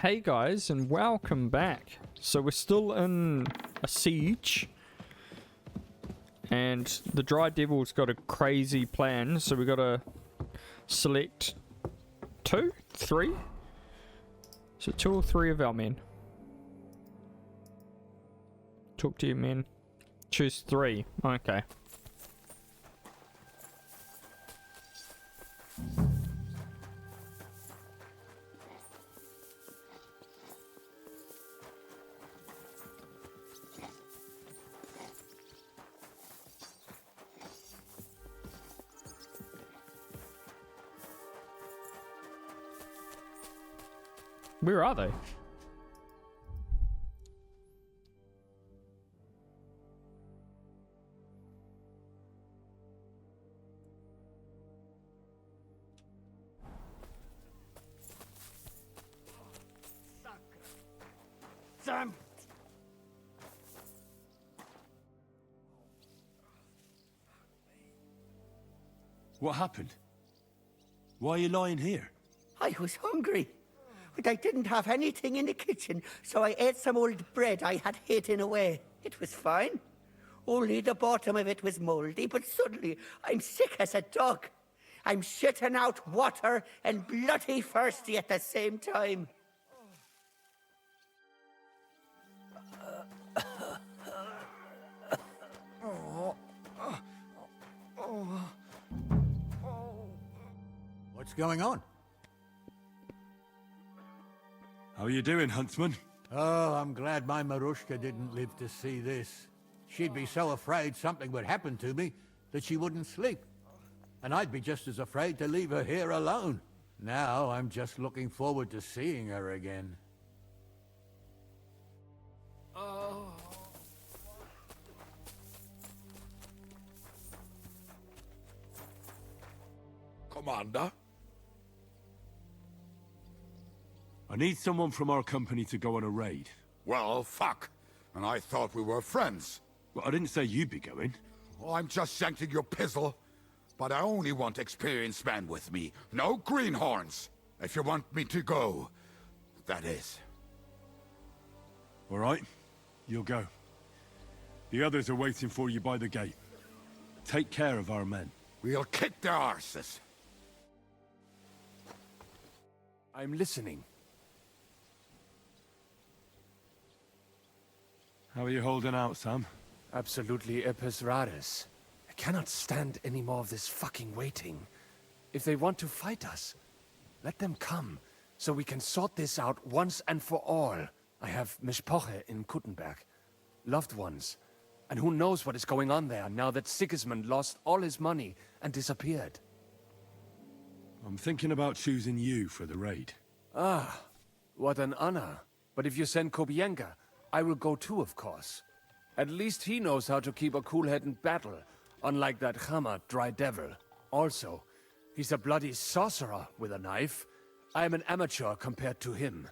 Hey guys, and welcome back. So we're still in a siege, and the Dry Devil's got a crazy plan, so we gotta select 2, 3. So 2 or 3 of our men. Talk to your men. Choose 3. Okay. Where are they? Sam! What happened? Why are you lying here? I was hungry, but I didn't have anything in the kitchen, so I ate some old bread I had hidden away. It was fine. Only the bottom of it was moldy, but suddenly I'm sick as a dog. I'm shitting out water and bloody thirsty at the same time. What's going on? How are you doing, Huntsman? Oh, I'm glad my Marushka didn't live to see this. She'd be so afraid something would happen to me that she wouldn't sleep. And I'd be just as afraid to leave her here alone. Now I'm just looking forward to seeing her again. Commander? I need someone from our company to go on a raid. Well, fuck. And I thought we were friends. Well, I didn't say you'd be going. Oh, I'm just shanking your pizzle. But I only want experienced men with me. No greenhorns. If you want me to go, that is. All right, you'll go. The others are waiting for you by the gate. Take care of our men. We'll kick their arses. I'm listening. How are you holding out, Sam? Absolutely epis raris. I cannot stand any more of this fucking waiting. If they want to fight us, let them come, so we can sort this out once and for all. I have Mishpoche in Kuttenberg, loved ones, and who knows what is going on there now that Sigismund lost all his money and disappeared. I'm thinking about choosing you for the raid. Ah, what an honor. But if you send Kobienka, I will go too, of course. At least he knows how to keep a cool head in battle, unlike that Hammer Dry Devil. Also, he's a bloody sorcerer with a knife. I am an amateur compared to him.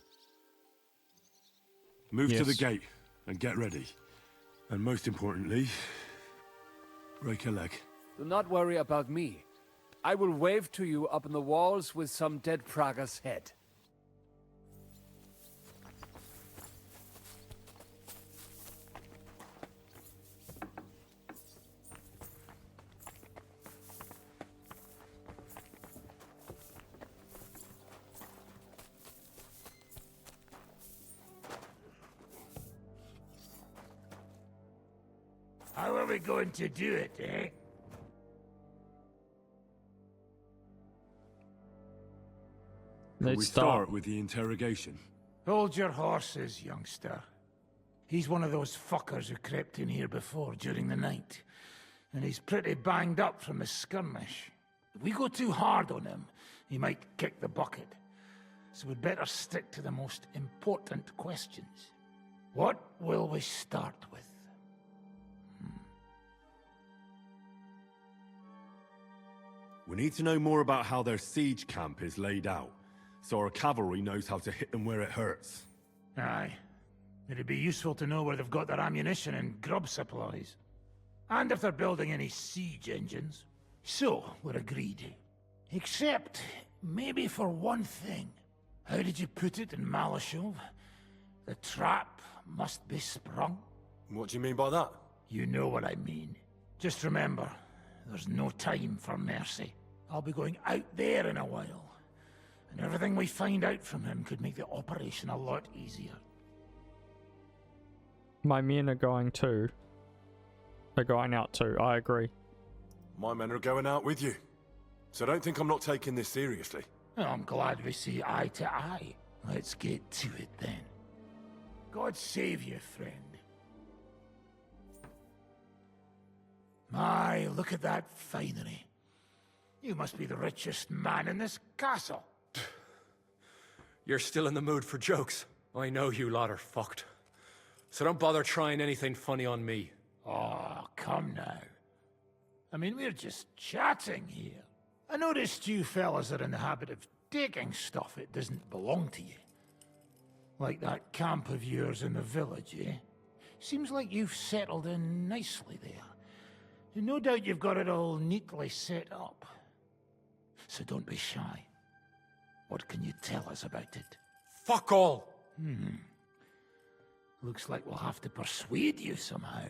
Move to Yes. the gate and get ready. And most importantly, break a leg. Do not worry about me. I will wave to you up in the walls with some dead Praga's head. How are we going to do it, eh? We Let's start with the interrogation. Hold your horses, youngster. He's one of those fuckers who crept in here before during the night. And he's pretty banged up from the skirmish. If we go too hard on him, he might kick the bucket. So we'd better stick to the most important questions. What will we start with? We need to know more about how their siege camp is laid out, so our cavalry knows how to hit them where it hurts. Aye. It'd be useful to know where they've got their ammunition and grub supplies. And if they're building any siege engines. So, we're agreed. Except, maybe for one thing. How did you put it in Malashov? The trap must be sprung. What do you mean by that? You know what I mean. Just remember, there's no time for mercy. I'll be going out there in a while, and everything we find out from him could make the operation a lot easier. My men are going too. They're going out too, I agree. My men are going out with you. So don't think I'm not taking this seriously. Well, I'm glad we see eye to eye. Let's get to it then. God save you, friend. My, look at that finery. You must be the richest man in this castle. You're still in the mood for jokes. I know you lot are fucked. So don't bother trying anything funny on me. Oh, come now. I mean, we're just chatting here. I noticed you fellas are in the habit of taking stuff that doesn't belong to you. Like that camp of yours in the village, eh? Seems like you've settled in nicely there. And no doubt you've got it all neatly set up. So don't be shy. What can you tell us about it? Fuck all! Looks like we'll have to persuade you somehow.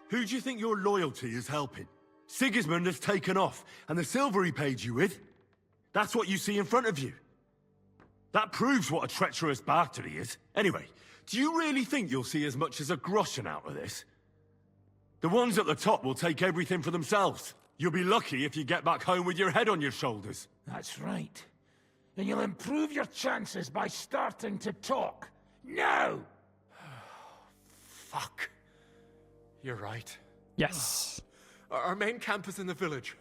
Who do you think your loyalty is helping? Sigismund has taken off, and the silver he paid you with? That's what you see in front of you. That proves what a treacherous bastard he is. Anyway, do you really think you'll see as much as a groschen out of this? The ones at the top will take everything for themselves. You'll be lucky if you get back home with your head on your shoulders. That's right. And you'll improve your chances by starting to talk. Now! Fuck. You're right. Yes. Our main camp is in the village.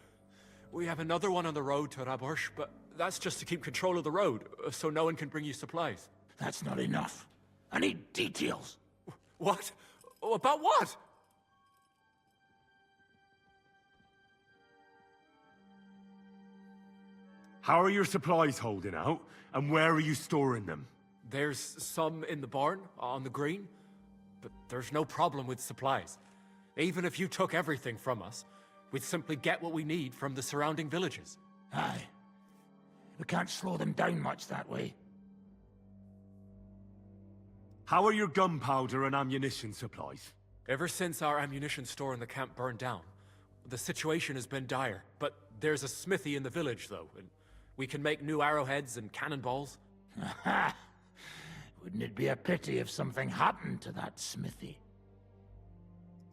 We have another one on the road to Raborsh, but that's just to keep control of the road, so no one can bring you supplies. That's not enough. I need details. What? About what? How are your supplies holding out, and where are you storing them? There's some in the barn, on the green, but there's no problem with supplies. Even if you took everything from us, we'd simply get what we need from the surrounding villages. Aye. We can't slow them down much that way. How are your gunpowder and ammunition supplies? Ever since our ammunition store in the camp burned down, the situation has been dire. But there's a smithy in the village, though, and we can make new arrowheads and cannonballs. Aha! Wouldn't it be a pity if something happened to that smithy?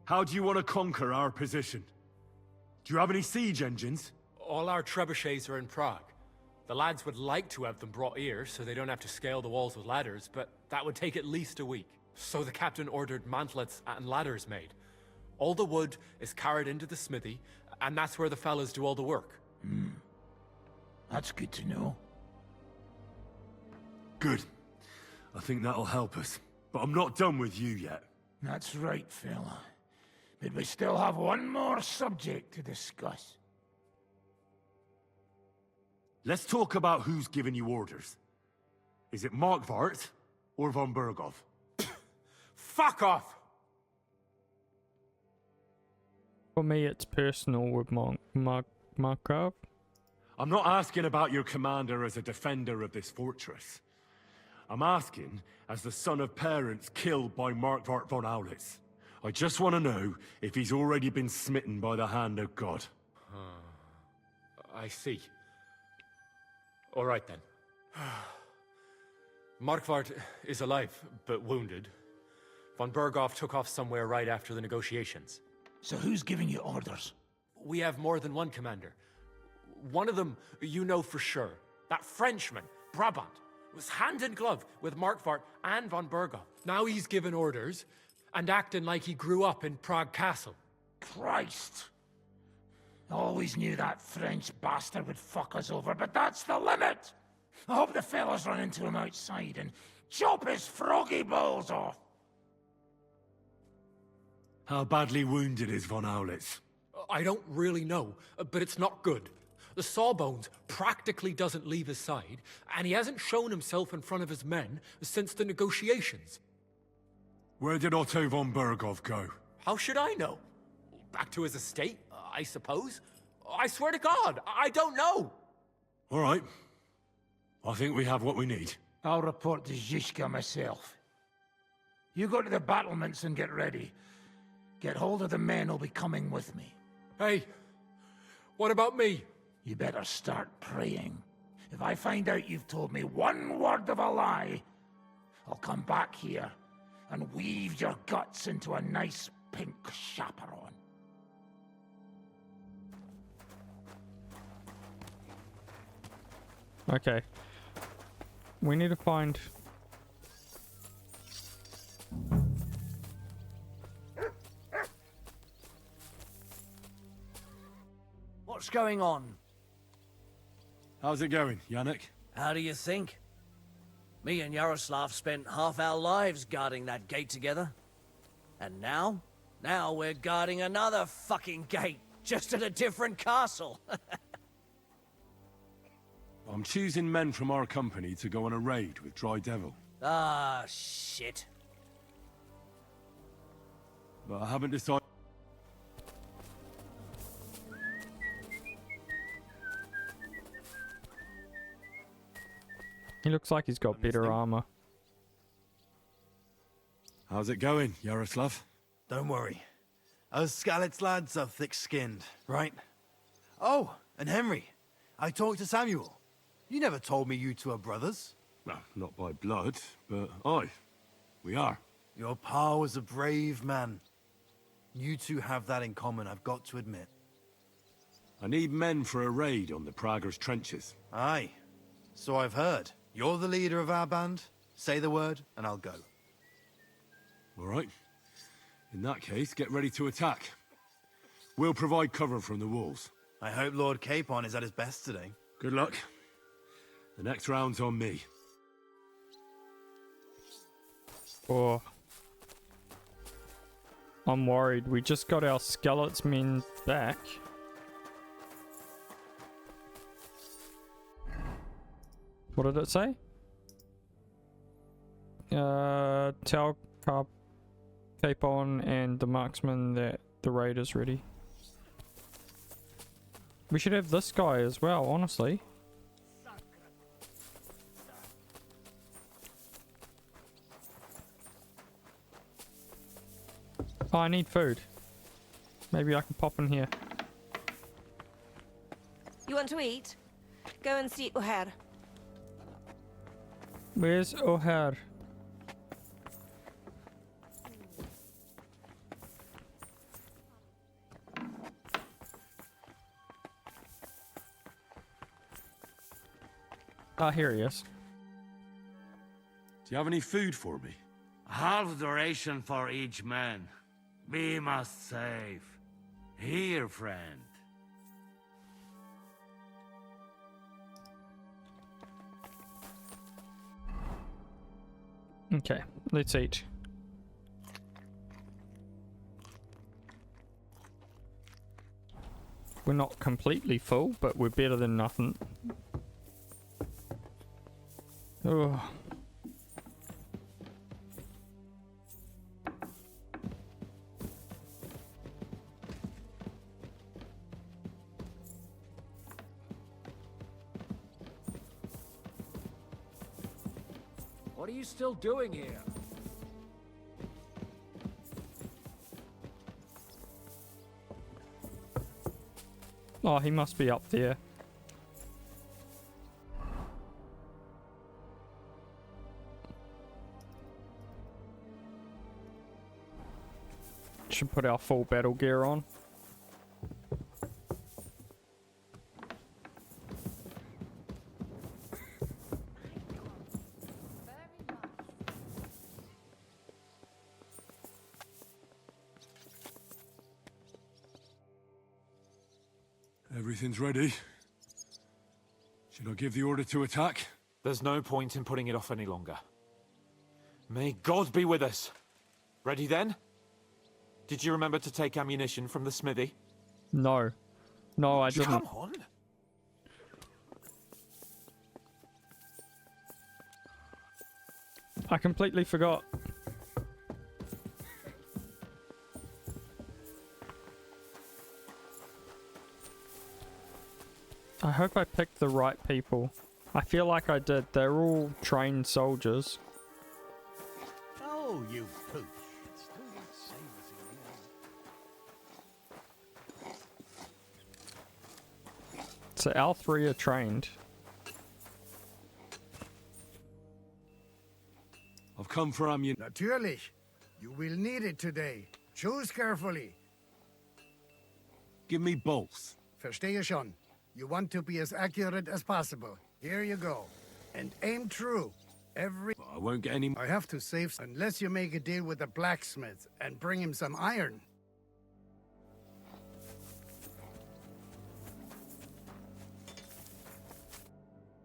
How do you want to conquer our position? Do you have any siege engines? All our trebuchets are in Prague. The lads would like to have them brought here so they don't have to scale the walls with ladders, but that would take at least a week. So the captain ordered mantlets and ladders made. All the wood is carried into the smithy, and that's where the fellas do all the work. That's good to know. Good. I think that'll help us. But I'm not done with you yet. That's right, fella. But we still have one more subject to discuss. Let's talk about who's giving you orders. Is it Markvart or von Berghoff? Fuck off! For me, it's personal with Markov. I'm not asking about your commander as a defender of this fortress. I'm asking as the son of parents killed by Markvart von Aulitz. I just want to know if he's already been smitten by the hand of God. I see. All right, then. Markvart is alive, but wounded. Von Berghoff took off somewhere right after the negotiations. So who's giving you orders? We have more than one commander. One of them you know for sure. That Frenchman, Brabant, was hand in glove with Markvart and von Berghoff. Now he's given orders and acting like he grew up in Prague Castle. Christ! I always knew that French bastard would fuck us over, but that's the limit! I hope the fellas run into him outside and chop his froggy balls off! How badly wounded is von Aulitz? I don't really know, but it's not good. The sawbones practically doesn't leave his side, and he hasn't shown himself in front of his men since the negotiations. Where did Otto von Bergov go? How should I know? Back to his estate, I suppose? I swear to God, I don't know! All right. I think we have what we need. I'll report to Zizka myself. You go to the battlements and get ready. Get hold of the men who'll be coming with me. Hey, what about me? You better start praying. If I find out you've told me one word of a lie, I'll come back here and weave your guts into a nice pink chaperon. Okay. We need to find... What's going on? How's it going, Yannick? How do you think? Me and Yaroslav spent half our lives guarding that gate together. And now? Now we're guarding another fucking gate, just at a different castle. I'm choosing men from our company to go on a raid with Dry Devil. Ah, shit. But I haven't decided... He looks like he's got better armor. How's it going, Yaroslav? Don't worry. Us Skalitz lads are thick-skinned, right? Oh, and Henry. I talked to Samuel. You never told me you two are brothers. Well, not by blood, but aye, we are. Your pa was a brave man. You two have that in common, I've got to admit. I need men for a raid on the Prager's trenches. Aye. So I've heard. You're the leader of our band. Say the word, and I'll go. All right. In that case, get ready to attack. We'll provide cover from the walls. I hope Lord Capon is at his best today. Good luck. The next round's on me. Oh. I'm worried. We just got our Skalitz men back. What did it say? Tell Capon and the marksman that the raid is ready. We should have this guy as well, honestly. Oh, I need food. Maybe I can pop in here. You want to eat? Go and see Uher. Where's Uher? Ah, here he is. Do you have any food for me? Half the ration for each man. We must save. Here, friend. Okay, let's eat. We're not completely full, but we're better than nothing. Oh. What are you still doing here? Oh, he must be up there. Should put our full battle gear on. Everything's ready. Should I give the order to attack? There's no point in putting it off any longer. May God be with us. Ready then? Did you remember to take ammunition from the smithy? No. No, I didn't. Come on. I completely forgot. I hope I picked the right people. I feel like I did. They're all trained soldiers. Oh, you pooch. So our 3 are trained. I've come for ammunition. Natürlich. You will need it today. Choose carefully. Give me both. Verstehe schon. You want to be as accurate as possible. Here you go. And aim true. I won't get any... I have to save unless you make a deal with the blacksmith and bring him some iron.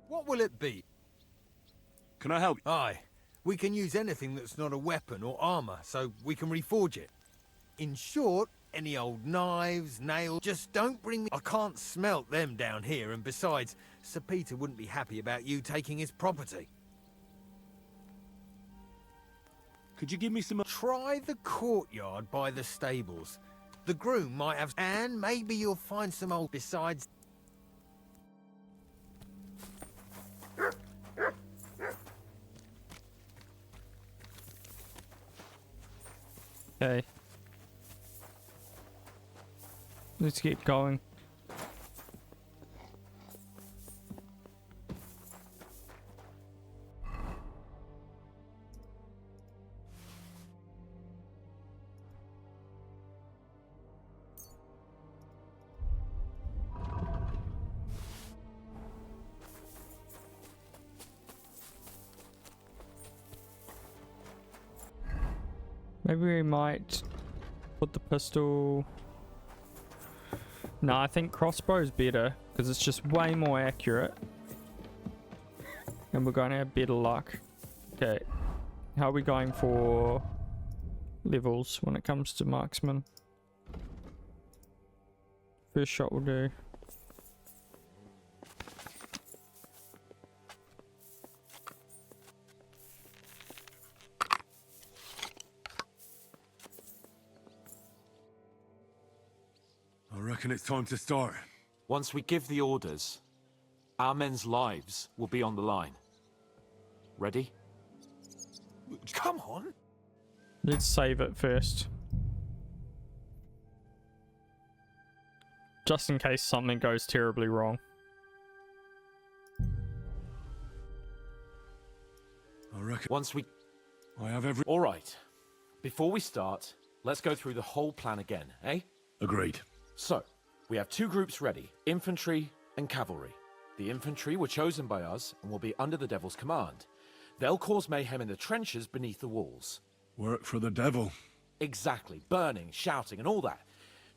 What will it be? Can I help? Aye. We can use anything that's not a weapon or armor, so we can reforge it. In short, any old knives, nails, just don't bring me... I can't smelt them down here, and besides, Sir Peter wouldn't be happy about you taking his property. Could you give me some... Try the courtyard by the stables. The groom might have... And maybe you'll find some old... Besides... Okay. Let's keep going. Maybe we might put the pistol... No, I think crossbow is better because it's just way more accurate. And we're going to have better luck. Okay. How are we going for levels when it comes to marksman? First shot will do. I reckon it's time to start. Once we give the orders, our men's lives will be on the line. Ready? Come on! Let's save it first. Just in case something goes terribly wrong. I reckon... Once we... I have every... All right. Before we start, let's go through the whole plan again, eh? Agreed. So, we have 2 groups ready, infantry and cavalry. The infantry were chosen by us and will be under the Devil's command. They'll cause mayhem in the trenches beneath the walls. Work for the devil. Exactly, burning, shouting and all that.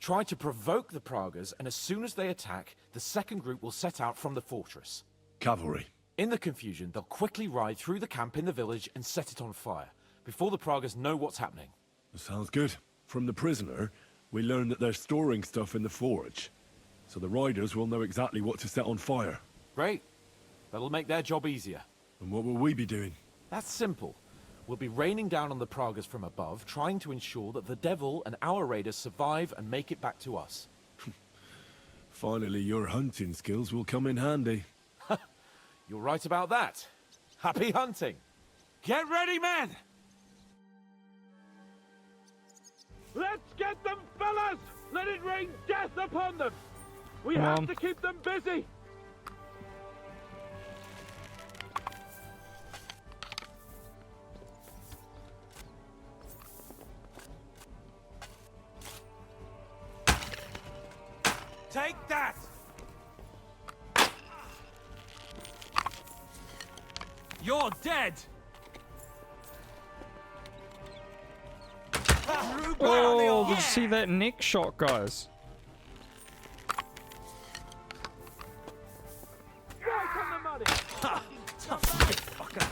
Try to provoke the Pragas, and as soon as they attack, the second group will set out from the fortress. Cavalry. In the confusion, they'll quickly ride through the camp in the village and set it on fire, before the Pragas know what's happening. Sounds good. From the prisoner, we learned that they're storing stuff in the forge, so the riders will know exactly what to set on fire. Great. That'll make their job easier. And what will we be doing? That's simple. We'll be raining down on the Pragas from above, trying to ensure that the Devil and our raiders survive and make it back to us. Finally, your hunting skills will come in handy. You're right about that. Happy hunting. Get ready, men! Let's get them, fellas! Let it rain death upon them! We Come have on. to keep them busy! Take that! You're dead! Oh, did you see that neck shot, guys? Right on the money! Ha! Tough fucker!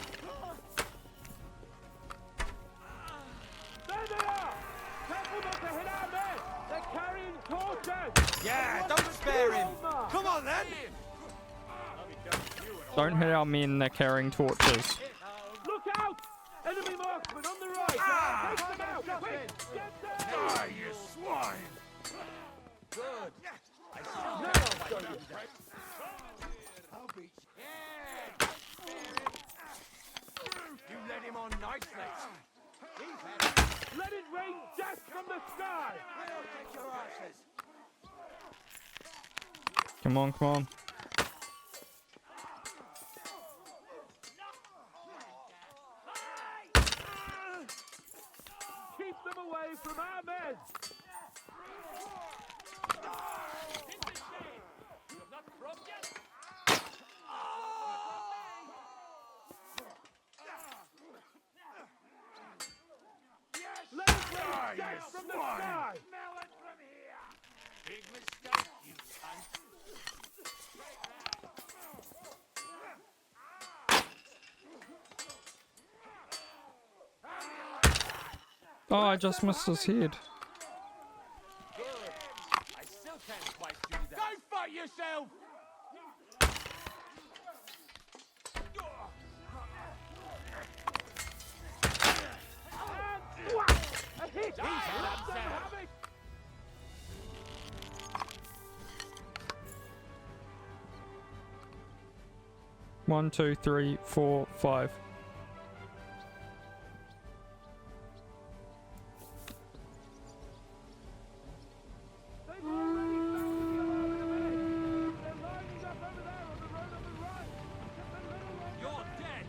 There they are! Careful not to hit our men! They're carrying torches! Yeah, don't spare him! Come on then! Don't hit our men, they're carrying torches. Look out! Enemy marksman on the right! Take them out! Quick! Get them! Die, you swine! Now I'll show you. death from the sky! Come on, come on. Keep them away from our men! Let it rain death from the sky! Smell it from here! Big mistake, you cunt. Oh, I just missed his head. I still can't quite do that. Go fight yourself! A hit! Let them have it! 1, 2, 3, 4, 5. You're dead!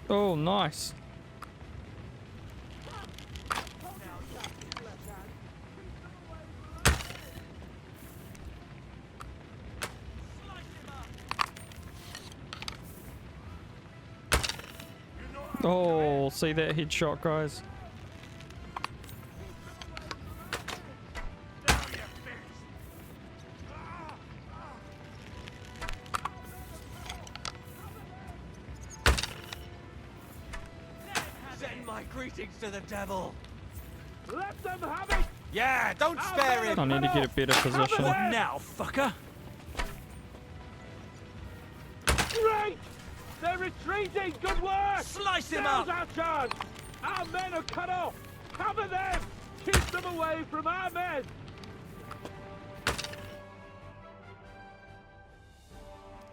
Oh, nice. Oh, see that headshot, guys? Send my greetings to the devil. Let them have it! Yeah, don't spare him. I need to get a better position. What now, fucker? Great! They're retreating! Good work! Slice him Now's up! our chance! Our men are cut off! Cover them! Keep them away from our men!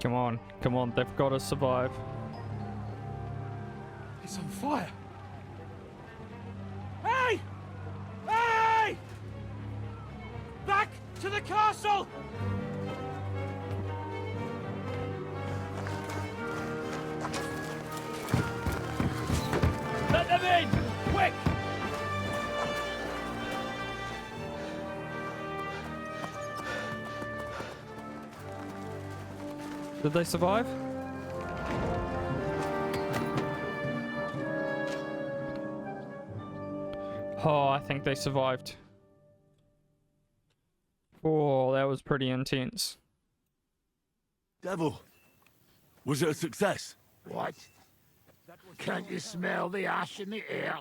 Come on, come on, they've got to survive. It's on fire. Hey! Hey! Back to the castle! Let them in! Quick! Did they survive? Oh, I think they survived. Oh, that was pretty intense. Devil, was it a success? What? Can't you smell the ash in the air?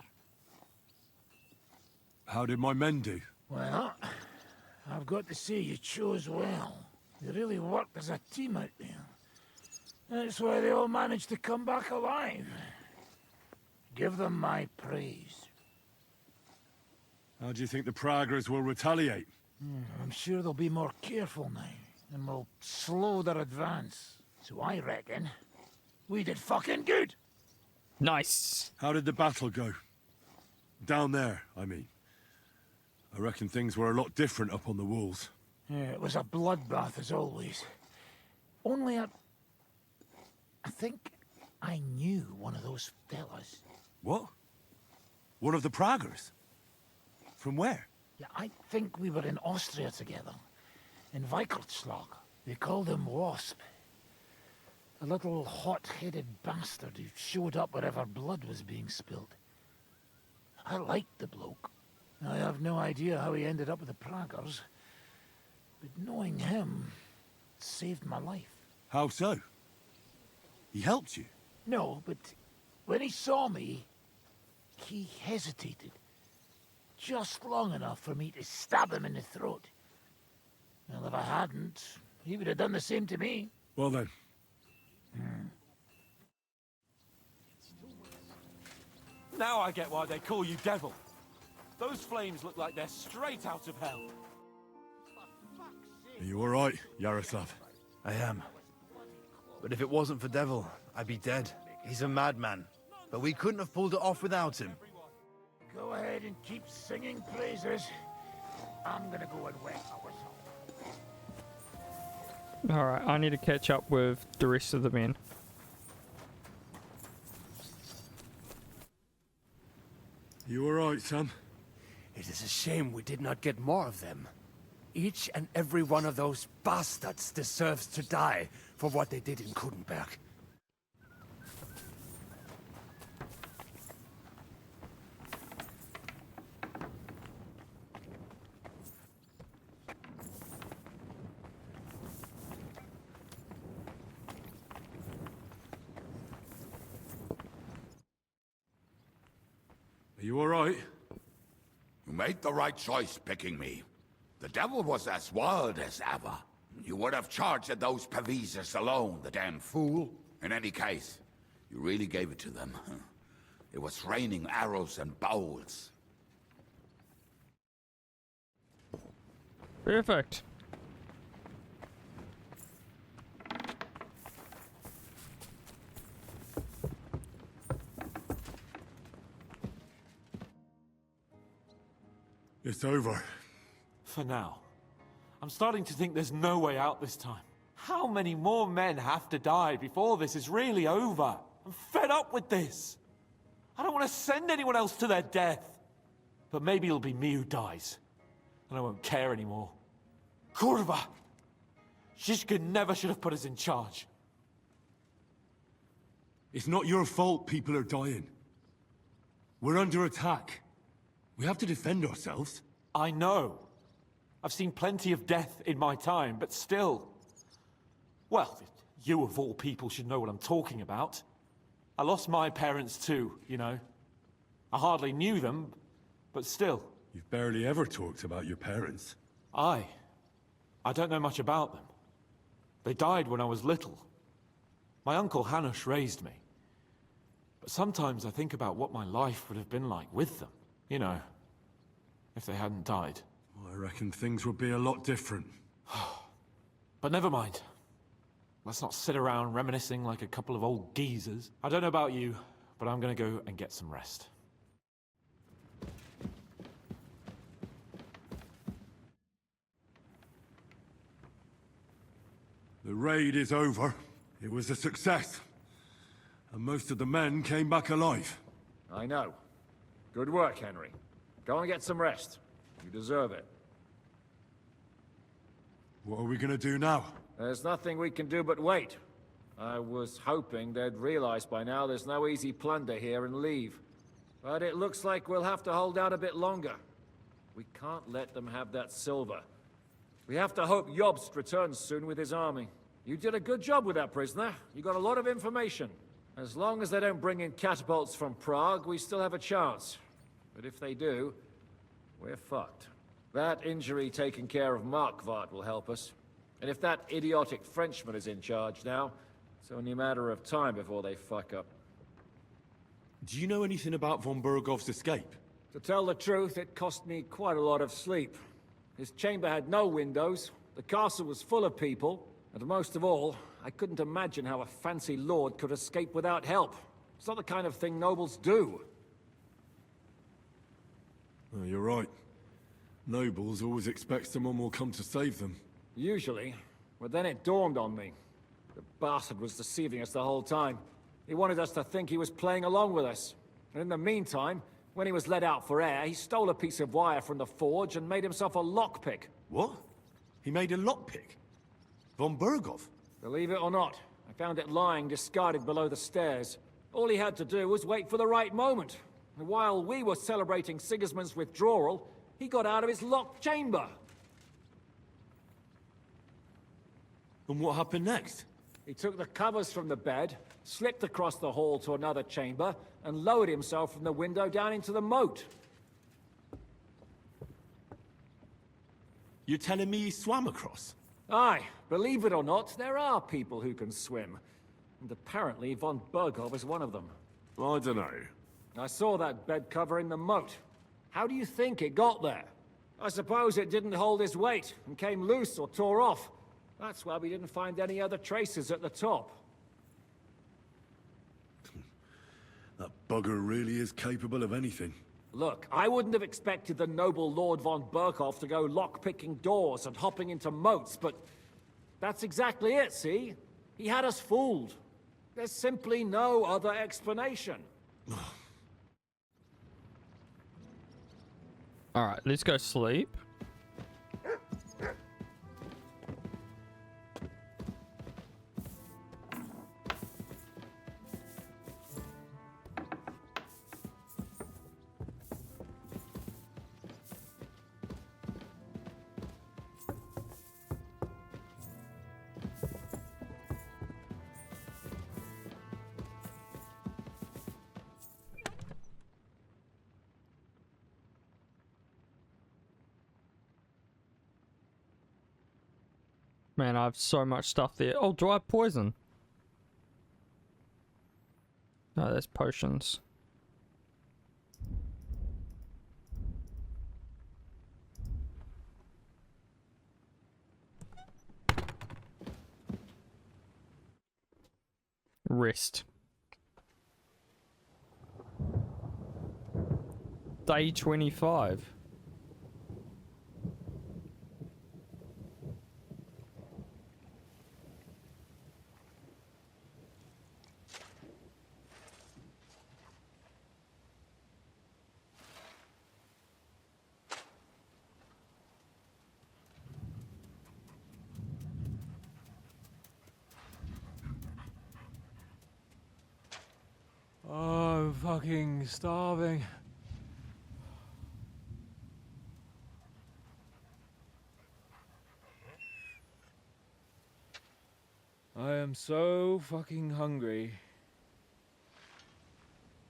How did my men do? Well, I've got to say you chose well. You really worked as a team out there. That's why they all managed to come back alive. Give them my praise. How do you think the Praggers will retaliate? I'm sure they'll be more careful now, and will slow their advance. So I reckon we did fucking good. Nice. How did the battle go? Down there, I mean. I reckon things were a lot different up on the walls. Yeah, it was a bloodbath as always. Only I think I knew one of those fellas. What? One of the Praggers? From where? Yeah, I think we were in Austria together. In Weikertschlag. They called him Wasp. A little hot-headed bastard who showed up wherever blood was being spilled. I liked the bloke. I have no idea how he ended up with the Praggers. But knowing him saved my life. How so? He helped you? No, but when he saw me, he hesitated. Just long enough for me to stab him in the throat. Well, if I hadn't, he would have done the same to me. Well then. Now I get why they call you Devil. Those flames look like they're straight out of hell. Are you alright, Yaroslav? I am. But if it wasn't for Devil, I'd be dead. He's a madman. But we couldn't have pulled it off without him. Go ahead and keep singing praises. I'm gonna go and wet my whistle. Alright, I need to catch up with the rest of the men. You alright, Sam? It is a shame we did not get more of them. Each and every one of those bastards deserves to die for what they did in Kudenberg. Are you alright? You made the right choice picking me. The Devil was as wild as ever. You would have charged at those Pavisers alone, the damn fool. In any case, you really gave it to them. It was raining arrows and bowls. Perfect. It's over. For now. I'm starting to think there's no way out this time. How many more men have to die before this is really over? I'm fed up with this. I don't want to send anyone else to their death. But maybe it'll be me who dies. And I won't care anymore. Kurva! Shishka never should have put us in charge. It's not your fault people are dying. We're under attack. We have to defend ourselves. I know. I've seen plenty of death in my time, but still. Well, you of all people should know what I'm talking about. I lost my parents too, you know. I hardly knew them, but still. You've barely ever talked about your parents. I don't know much about them. They died when I was little. My uncle Hanush raised me. But sometimes I think about what my life would have been like with them. You know, if they hadn't died. Well, I reckon things would be a lot different. But never mind. Let's not sit around reminiscing like a couple of old geezers. I don't know about you, but I'm gonna go and get some rest. The raid is over. It was a success. And most of the men came back alive. I know. Good work, Henry. Go and get some rest. You deserve it. What are we gonna do now? There's nothing we can do but wait. I was hoping they'd realize by now there's no easy plunder here and leave. But it looks like we'll have to hold out a bit longer. We can't let them have that silver. We have to hope Jobst returns soon with his army. You did a good job with that prisoner. You got a lot of information. As long as they don't bring in catapults from Prague, we still have a chance. But if they do, we're fucked. That injury taken care of Markvart will help us. And if that idiotic Frenchman is in charge now, it's only a matter of time before they fuck up. Do you know anything about von Burgov's escape? To tell the truth, it cost me quite a lot of sleep. His chamber had no windows, the castle was full of people, and most of all, I couldn't imagine how a fancy lord could escape without help. It's not the kind of thing nobles do. Oh, you're right. Nobles always expect someone will come to save them. Usually, but then it dawned on me. The bastard was deceiving us the whole time. He wanted us to think he was playing along with us. And in the meantime, when he was let out for air, he stole a piece of wire from the forge and made himself a lockpick. What? He made a lockpick? Von Burgov? Believe it or not, I found it lying discarded below the stairs. All he had to do was wait for the right moment. And while we were celebrating Sigismund's withdrawal, he got out of his locked chamber. And what happened next? He took the covers from the bed, slipped across the hall to another chamber, and lowered himself from the window down into the moat. You're telling me he swam across? Aye, believe it or not, there are people who can swim. And apparently von Burgov is one of them. I don't know. I saw that bed cover in the moat. How do you think it got there? I suppose it didn't hold its weight and came loose or tore off. That's why we didn't find any other traces at the top. That bugger really is capable of anything. Look, I wouldn't have expected the noble Lord von Berkhoff to go lock-picking doors and hopping into moats, but that's exactly it, see? He had us fooled. There's simply no other explanation. Alright, let's go sleep. Man, I have so much stuff there. Oh, do I have poison? No, that's potions. Rest. Day 25. Oh, I'm fucking starving. I am so fucking hungry.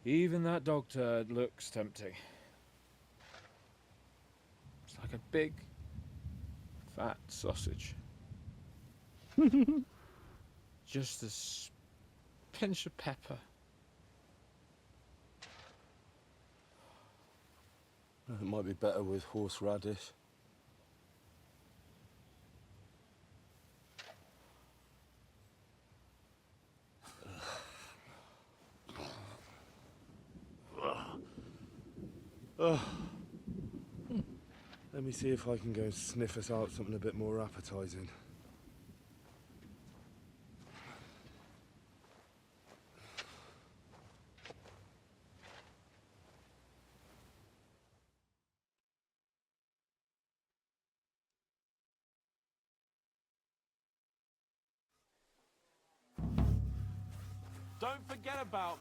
Even that dog turd looks tempting. It's like a big, fat sausage. Just a pinch of pepper. It might be better with horseradish. Let me see if I can go sniff us out something a bit more appetizing. Don't forget about...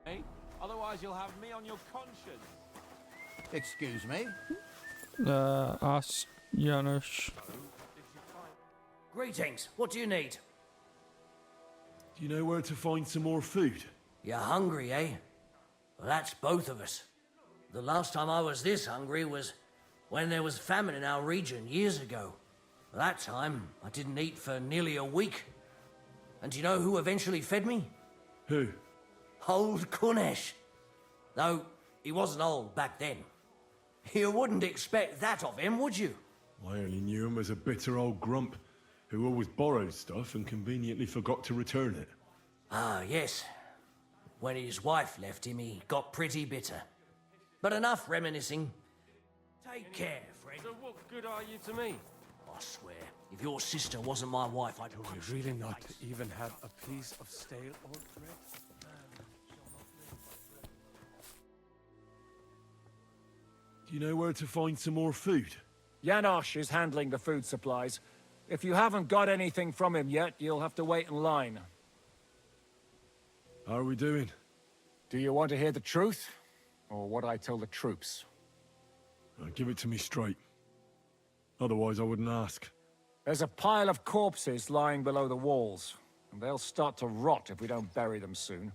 Hey, otherwise you'll have me on your conscience. Excuse me? Ask Janusz. Greetings. What do you need? Do you know where to find some more food? You're hungry, eh? Well, that's both of us. The last time I was this hungry was when there was famine in our region years ago. That time, I didn't eat for nearly a week. And do you know who eventually fed me? Who? Old Kunesh. Though, he wasn't old back then. You wouldn't expect that of him, would you? I only knew him as a bitter old grump who always borrowed stuff and conveniently forgot to return it. Ah, yes. When his wife left him, he got pretty bitter. But enough reminiscing. Take care, friend. So what good are you to me? I swear, if your sister wasn't my wife, I'd Do we really not even have a piece of stale old bread? Do you know where to find some more food? Janosch is handling the food supplies. If you haven't got anything from him yet, you'll have to wait in line. How are we doing? Do you want to hear the truth? Or what I tell the troops? Give it to me straight. Otherwise I wouldn't ask. There's a pile of corpses lying below the walls, and they'll start to rot if we don't bury them soon.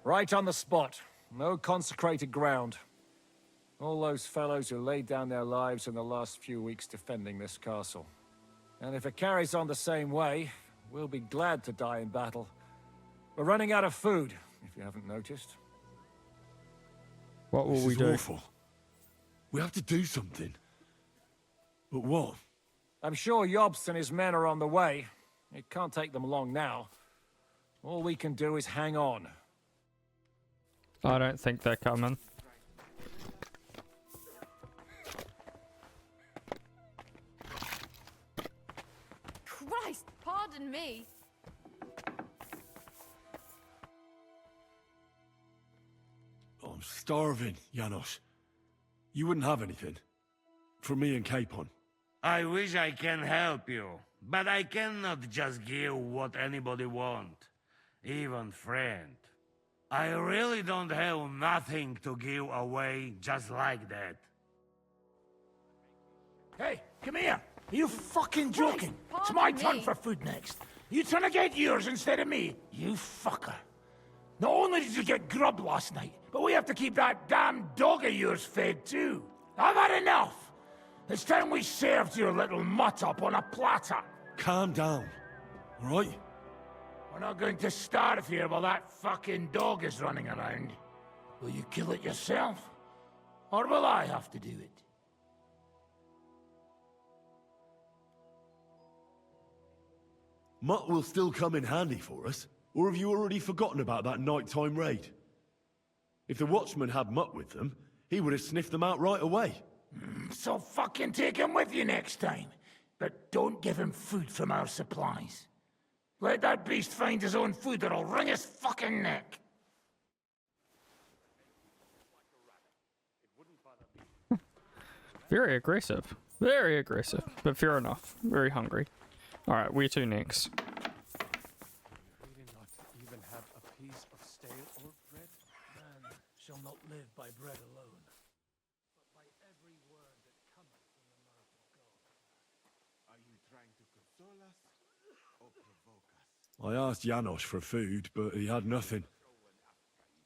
Right on the spot. No consecrated ground. All those fellows who laid down their lives in the last few weeks defending this castle. And if it carries on the same way, we'll be glad to die in battle. We're running out of food, if you haven't noticed. What will This we is do? awful. We have to do something. But what? I'm sure Yobst and his men are on the way. It can't take them long now. All we can do is hang on. I don't think they're coming. Christ, pardon me. I'm starving, Janos. You wouldn't have anything? For me and Capon. I wish I can help you, but I cannot just give what anybody want, even friend. I really don't have nothing to give away just like that. Hey, come here! Are you fucking joking? It's my turn for food next. You trying to get yours instead of me? You fucker. Not only did you get grub last night, but we have to keep that damn dog of yours fed too. I've had enough! It's time we served your little mutt up on a platter. Calm down, all right? We're not going to starve here while that fucking dog is running around. Will you kill it yourself? Or will I have to do it? Mutt will still come in handy for us. Or have you already forgotten about that nighttime raid? If the watchman had Mutt with them, he would have sniffed them out right away. So fucking take him with you next time. But don't give him food from our supplies. Let that beast find his own food or I'll wring his fucking neck. Very aggressive. Very aggressive. But fair enough. Very hungry. Alright, where to next? We did not even have a piece of stale old bread. Man shall not live by bread alone, but by every word that cometh from the mouth of God. Are you trying to console us or provoke us? I asked Janos for food, but he had nothing.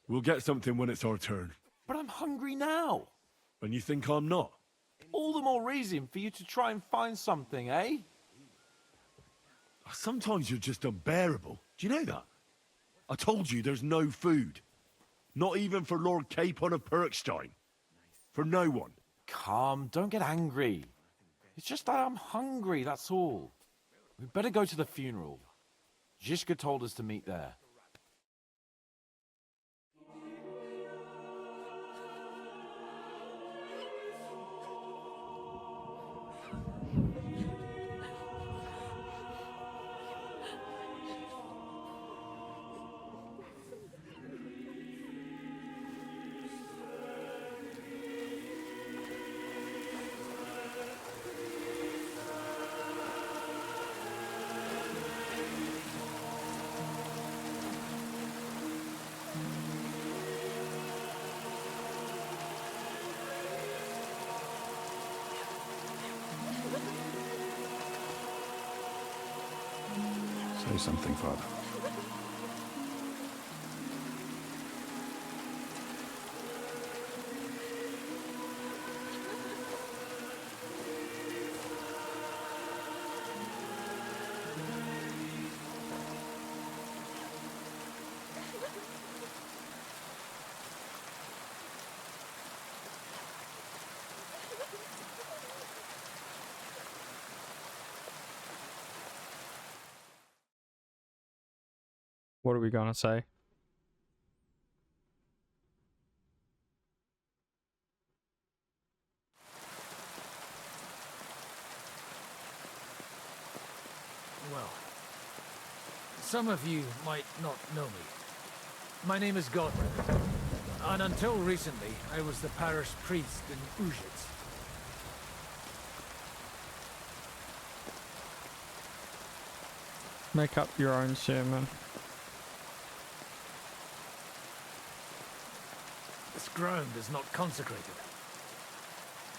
We'll get something when it's our turn. But I'm hungry now. And you think I'm not? All the more reason for you to try and find something, eh? Sometimes you're just unbearable. Do you know that? I told you there's no food. Not even for Lord Capon of Perkstein. For no one. Calm, don't get angry. It's just that I'm hungry, that's all. We'd better go to the funeral. Zizka told us to meet there. Say something, Father. What are we gonna say? Well, some of you might not know me. My name is Godwin, and until recently, I was the parish priest in Uzhitz. Make up your own sermon. This ground is not consecrated,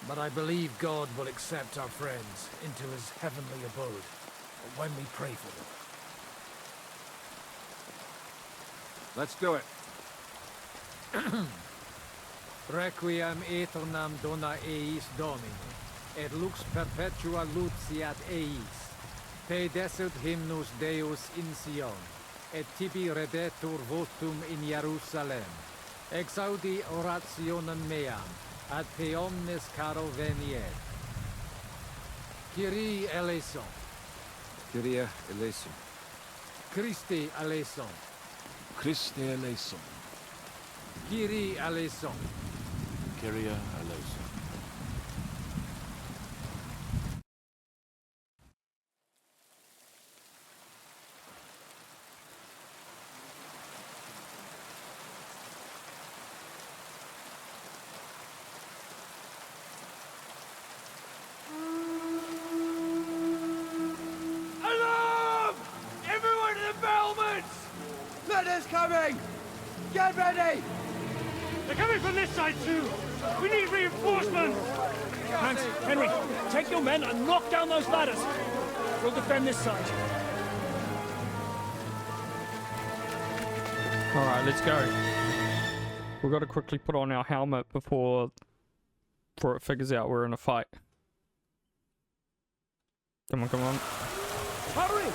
but I believe God will accept our friends into his heavenly abode when we pray for them. Let's do it. Requiem aeternam dona eis Domini, et lux perpetua luciat eis. Te desut hymnus Deus in Sion, et tibi redetur votum in Jerusalem. Exaudi orationem meam, ad te omnes caro veniet. Kyrie eleison. Kyrie eleison. Christi eleison. Christe eleison. Kyrie eleison. Kyrie eleison. Alarm! Everyone to the battlements! Letters coming! Get ready! They're coming from this side too! We need reinforcements! Hans, Henry, take your men and knock down those ladders. We'll defend this side. Alright, let's go. We've got to quickly put on our helmet before it figures out we're in a fight. Come on, come on. Hurry!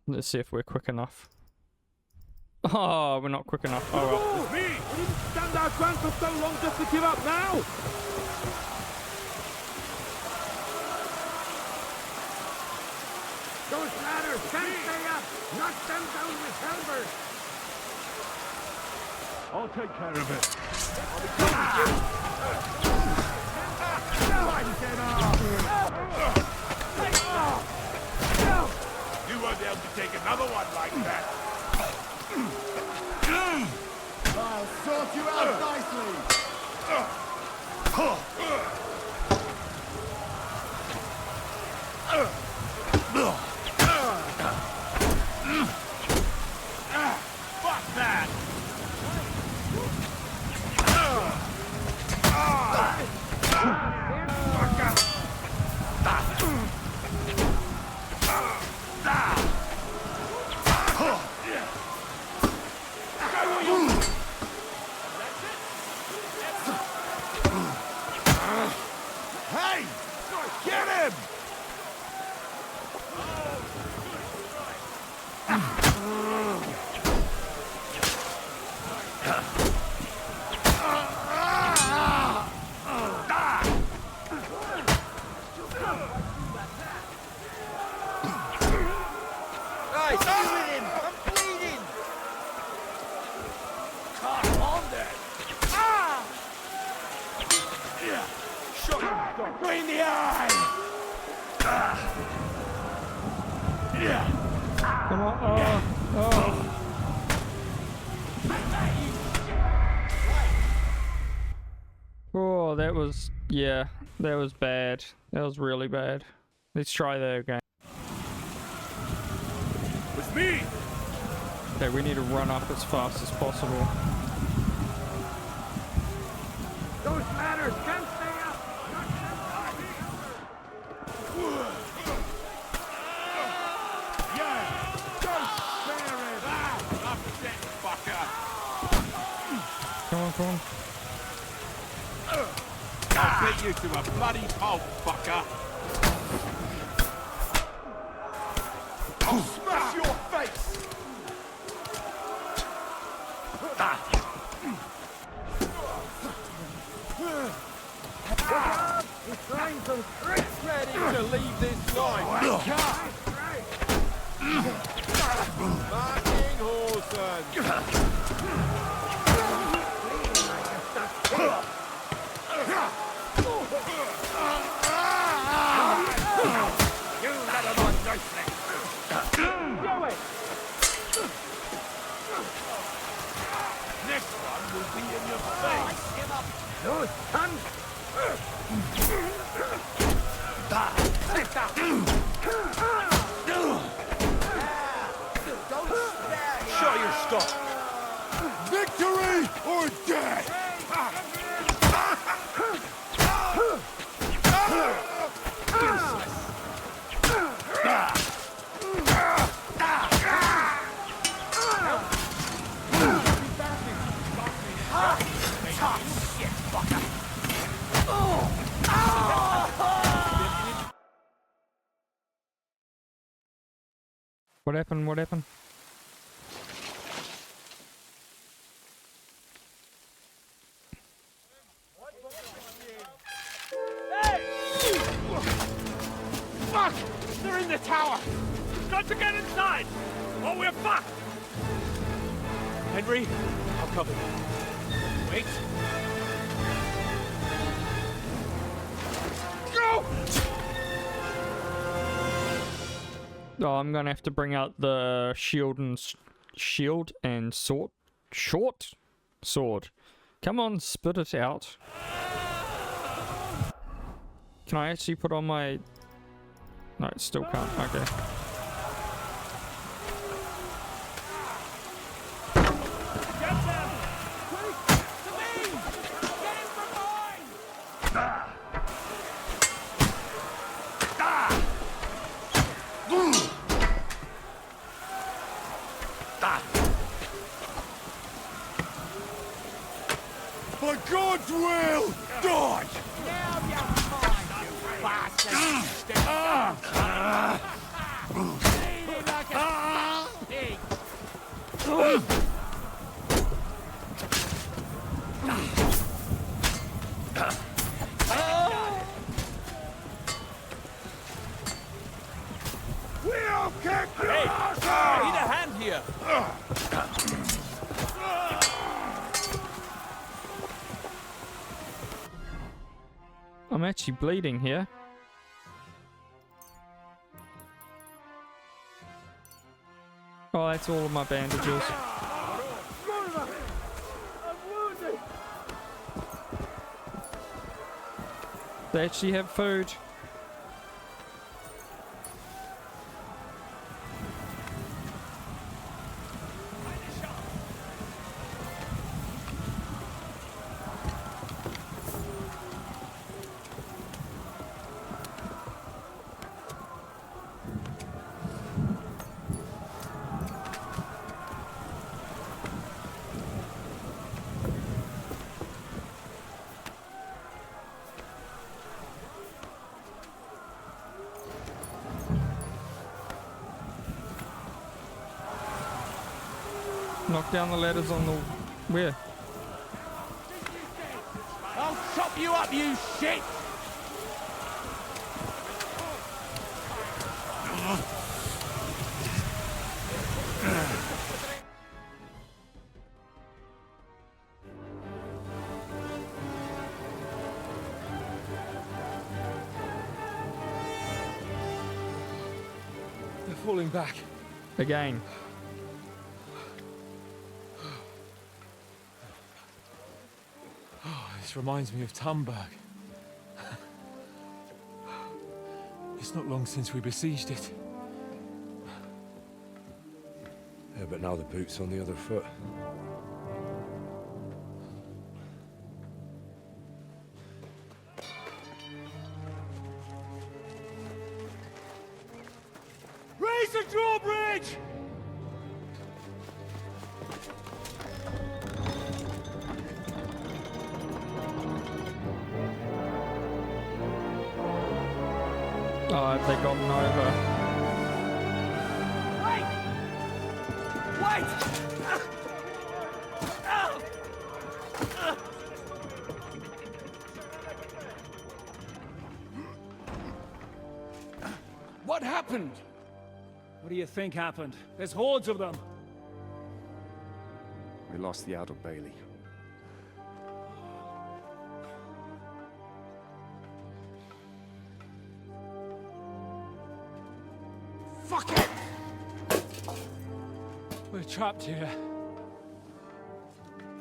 Let's see if we're quick enough. Oh, we're not quick enough. Oh well. Me! We didn't stand our ground for so long just to give up now! Those ladders can't stay up! Knock them down with halberd! I'll take care of it. You won't be able to take another one like that. I'll sort you out nicely! Fuck that! Hey! Get him! Hey, stay with him! I'm bleeding! Come on then! Ah! Shot him between the eyes! Come on. Oh, that was, yeah, that was bad. That was really bad. Let's try that again. It's me! Okay, we need to run up as fast as possible. Those ladders can't stay up! Come on, come on. I'll beat you to a bloody pulp, fucker. I'll smash your face! He's trying some tricks! Ready to leave this line! Marking Horson! You let him on nicely! Do it! Next one will be in your face. Those sons! Show your stuff! Victory or death! What happened? What happened? Fuck! They're in the tower! We've got to get inside! Or we're fucked! Henry, I'll cover you. Wait. Go! Oh, I'm gonna have to bring out the shield and sword. Sword. Come on, spit it out. Can I actually put on my... No, it still can't. Okay. By God's will, dodge! Now you're mine, you bastard! Treat him like a pig! We'll kick your Hey! ass I need a hand here! I'm actually bleeding here. Oh, that's all of my bandages. They actually have food. Knock down the ladders on the... Where? I'll chop you up, you shit! They're falling back. Again. This reminds me of Tamberg. It's not long since we besieged it. Yeah, but now the boot's on the other foot. Raise the drawbridge! Oh, have they gotten over? Wait! What happened? What do you think happened? There's hordes of them. We lost the outer bailey. Fuck it! We're trapped here.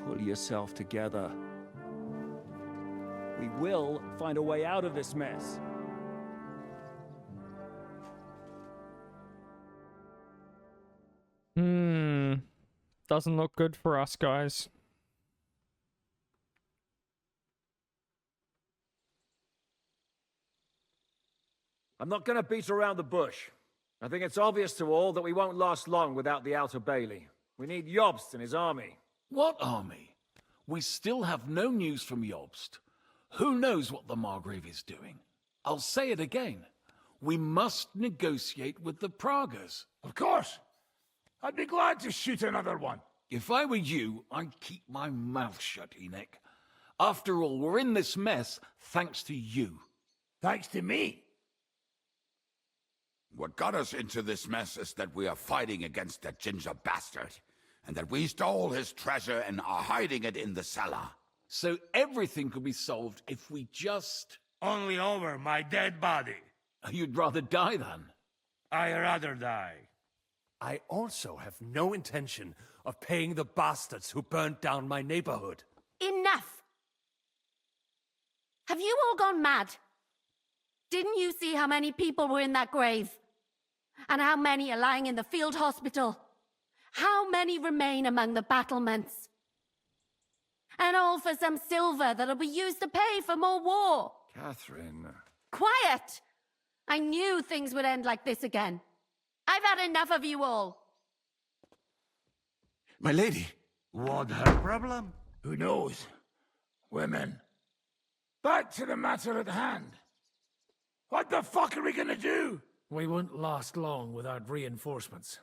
Pull yourself together. We will find a way out of this mess. Doesn't look good for us, guys. I'm not gonna beat around the bush. I think it's obvious to all that we won't last long without the outer bailey. We need Jobst and his army. What army? We still have no news from Jobst. Who knows what the Margrave is doing? I'll say it again. we must negotiate with the Pragas. Of course. I'd be glad to shoot another one. If I were you, I'd keep my mouth shut, Enoch. After all, we're in this mess thanks to you. Thanks to me? What got us into this mess is that we are fighting against that ginger bastard, and that we stole his treasure and are hiding it in the cellar. So everything could be solved if we just... Only over my dead body. You'd rather die then? I'd rather die. I also have no intention of paying the bastards who burnt down my neighborhood. Enough! Have you all gone mad? Didn't you see how many people were in that grave? And how many are lying in the field hospital? How many remain among the battlements? And all for some silver that'll be used to pay for more war. Catherine... Quiet! I knew things would end like this again. I've had enough of you all. My lady. What her problem? Who knows? Women. Back to the matter at hand. What the fuck are we gonna do? We won't last long without reinforcements.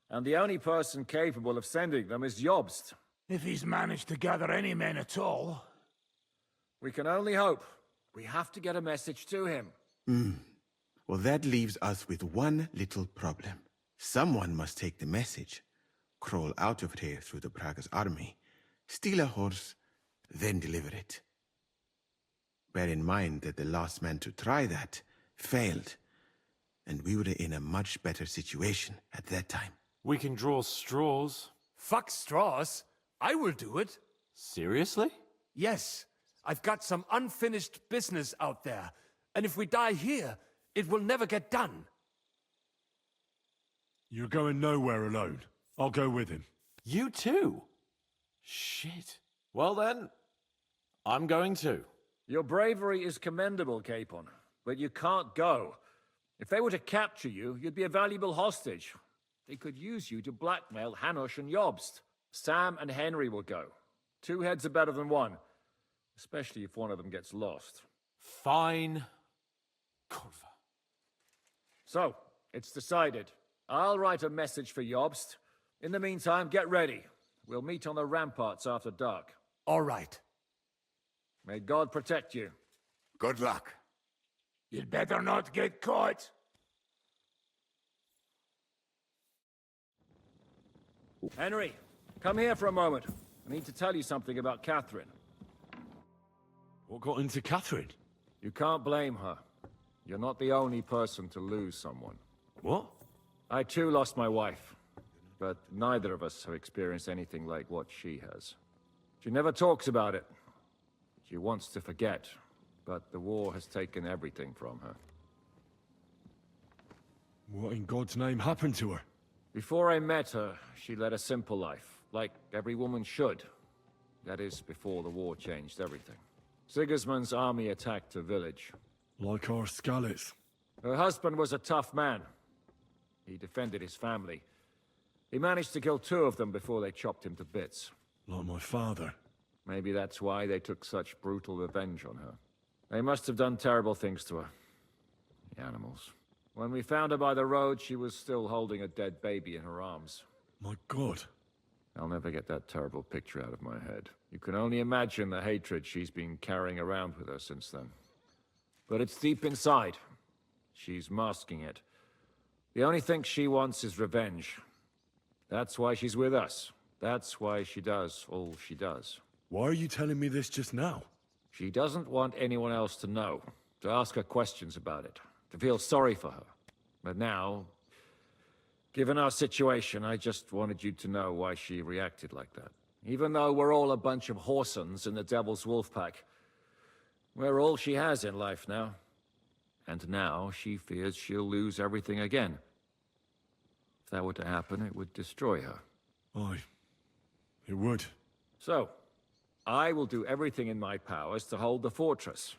And the only person capable of sending them is Jobst. If he's managed to gather any men at all. We can only hope. We have to get a message to him. Well, that leaves us with one little problem. Someone must take the message, crawl out of here through the Praga's army, steal a horse, then deliver it. Bear in mind that the last man to try that failed, and we were in a much better situation at that time. We can draw straws. Fuck straws. I will do it. Seriously? Yes. I've got some unfinished business out there. And if we die here, it will never get done. You're going nowhere alone. I'll go with him. You too? Shit. Well then, I'm going too. Your bravery is commendable, Capon, but you can't go. If they were to capture you, you'd be a valuable hostage. They could use you to blackmail Hanush and Jobst. Sam and Henry will go. 2 heads are better than 1, especially if one of them gets lost. Fine. Kurva. So, it's decided. I'll write a message for Jobst. In the meantime, get ready. We'll meet on the ramparts after dark. All right. May God protect you. Good luck. You'd better not get caught. Henry, come here for a moment. I need to tell you something about Catherine. What got into Catherine? You can't blame her. You're not the only person to lose someone. What? I too lost my wife, but neither of us have experienced anything like what she has. She never talks about it. She wants to forget, but the war has taken everything from her. What in God's name happened to her? Before I met her, she led a simple life, like every woman should. That is, before the war changed everything. Sigismund's army attacked her village. Like our Skalitz. Her husband was a tough man. He defended his family. He managed to kill 2 of them before they chopped him to bits. Like my father. Maybe that's why they took such brutal revenge on her. They must have done terrible things to her. The animals. When we found her by the road, she was still holding a dead baby in her arms. My God. I'll never get that terrible picture out of my head. You can only imagine the hatred she's been carrying around with her since then. But it's deep inside. She's masking it. The only thing she wants is revenge. That's why she's with us. That's why she does all she does. Why are you telling me this just now? She doesn't want anyone else to know, to ask her questions about it, to feel sorry for her. But now, given our situation, I just wanted you to know why she reacted like that. Even though we're all a bunch of whoresons in the Devil's Wolf Pack, we're all she has in life now. And now she fears she'll lose everything again. If that were to happen, it would destroy her. Aye, it would. So, I will do everything in my powers to hold the fortress.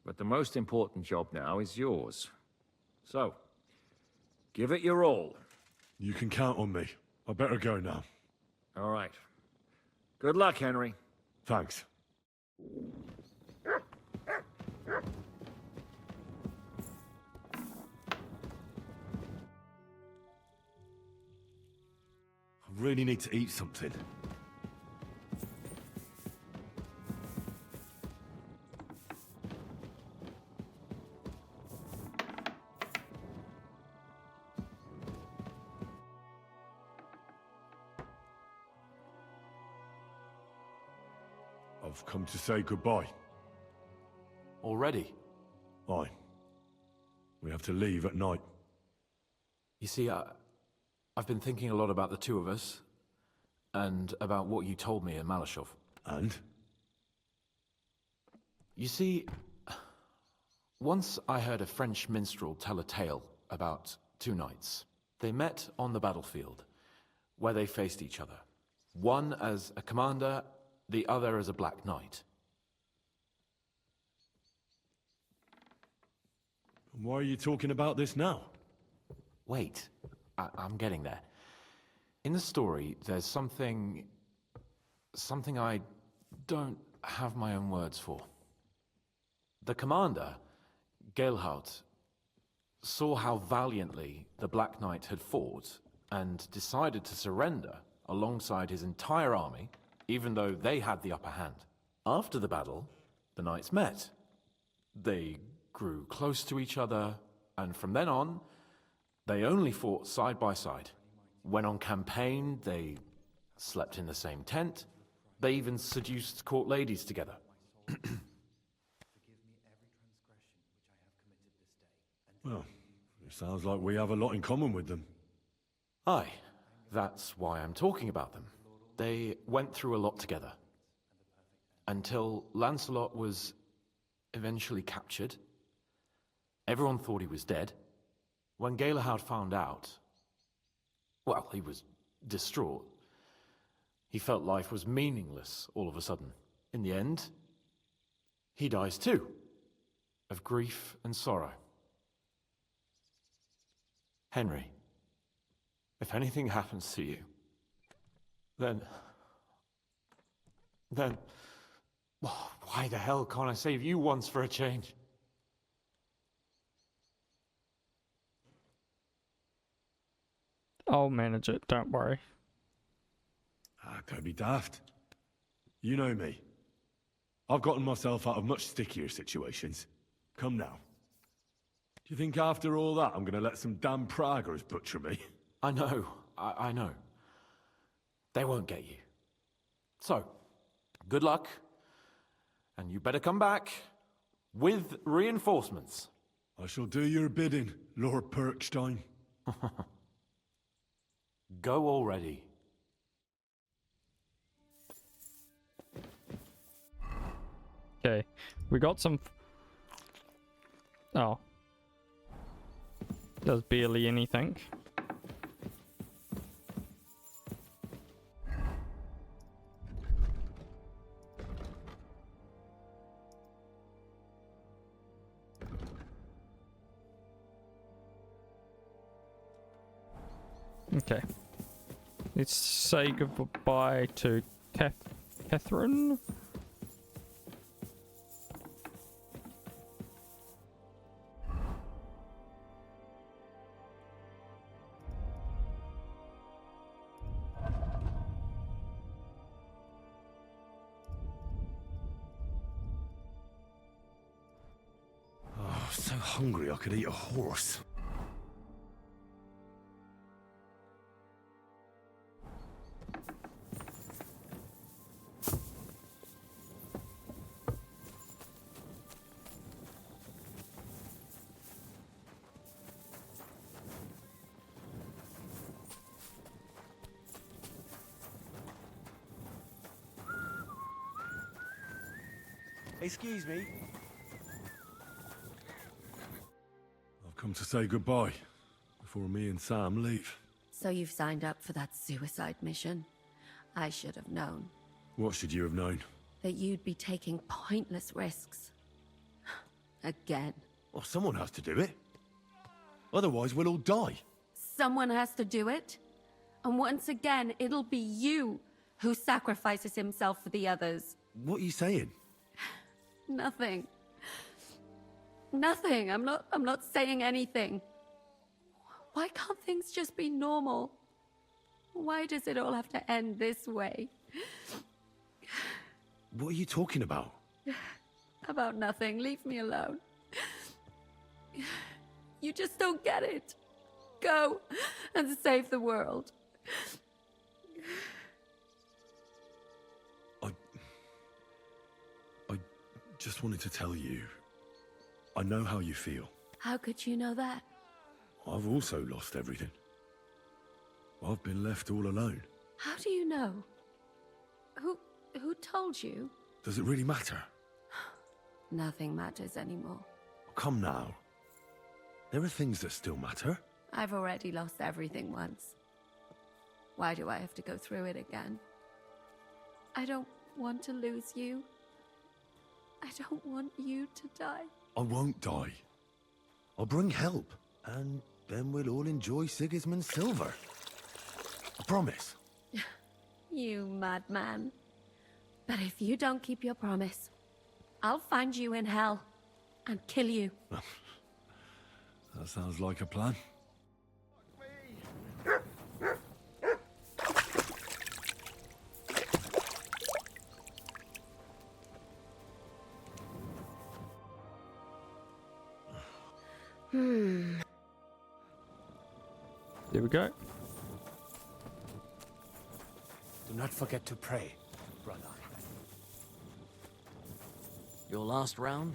But the most important job now is yours. So, give it your all. You can count on me. I better go now. All right. Good luck, Henry. Thanks. really need to eat something. I've come to say goodbye. Already? Aye. We have to leave at night. You see, I've been thinking a lot about the two of us, and about what you told me in Malashov. And? You see, once I heard a French minstrel tell a tale about two knights. They met on the battlefield, where they faced each other. One as a commander, the other as a black knight. Why are you talking about this now? Wait, I'm getting there. In the story, there's something I don't have my own words for. The commander, Geelhout, saw how valiantly the Black Knight had fought and decided to surrender alongside his entire army, even though they had the upper hand. After the battle, the knights met. They grew close to each other, and from then on, they only fought side by side. When on campaign, they slept in the same tent. They even seduced court ladies together. Well, it sounds like we have a lot in common with them. Aye, that's why I'm talking about them. They went through a lot together. Until Lancelot was eventually captured. Everyone thought he was dead. When Geelhout found out, well, he was distraught. He felt life was meaningless all of a sudden. In the end, he dies too, of grief and sorrow. Henry, if anything happens to you, then, why the hell can't I save you once for a change? I'll manage it, don't worry. Don't be daft. You know me. I've gotten myself out of much stickier situations. Come now. Do you think after all that I'm gonna let some damn Praggers butcher me? I know, I know. They won't get you. So, good luck. And you better come back with reinforcements. I shall do your bidding, Lord Perkstein. Go already. Okay, we got some... Oh. Does barely anything. Okay. Let's say goodbye to Catherine. Oh, so hungry I could eat a horse. Excuse me. I've come to say goodbye before me and Sam leave. So you've signed up for that suicide mission? I should have known. What should you have known? That you'd be taking pointless risks. Again. Well, someone has to do it. Otherwise, we'll all die. Someone has to do it. And once again, it'll be you who sacrifices himself for the others. What are you saying? Nothing. Nothing. I'm not saying anything. Why can't things just be normal? Why does it all have to end this way? What are you talking about? About nothing. Leave me alone. You just don't get it. Go and save the world. I just wanted to tell you. I know how you feel. How could you know that? I've also lost everything. I've been left all alone. How do you know? Who told you? Does it really matter? Nothing matters anymore. Come now. There are things that still matter. I've already lost everything once. Why do I have to go through it again? I don't want to lose you. I don't want you to die. I won't die. I'll bring help, and then we'll all enjoy Sigismund's silver. I promise. You madman. But if you don't keep your promise, I'll find you in hell and kill you. That sounds like a plan. There we go. Do not forget to pray, brother. Your last round?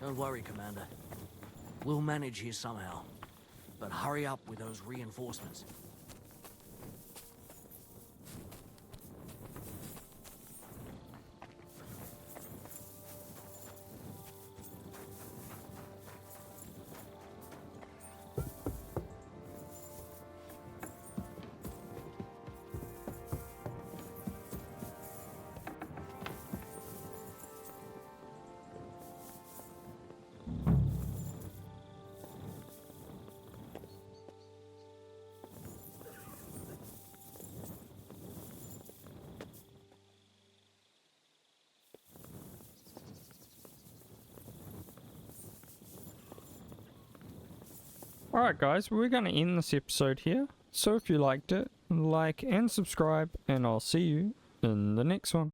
Don't worry, Commander. We'll manage here somehow. But hurry up with those reinforcements. Alright guys, we're going to end this episode here. So if you liked it, like and subscribe, and I'll see you in the next one.